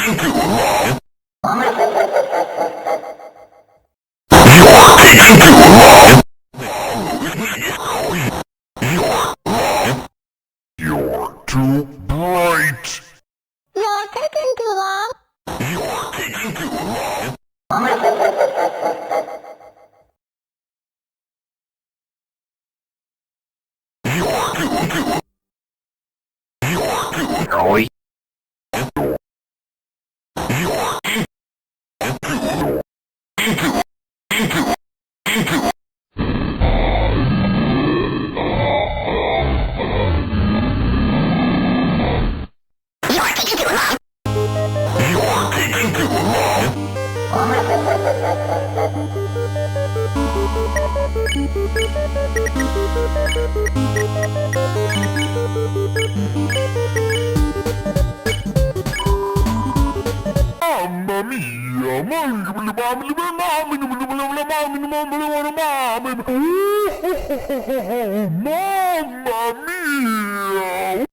You're too bright. You're taking too long. You're taking too long. Rồi. Mamma mia! Mamma mia!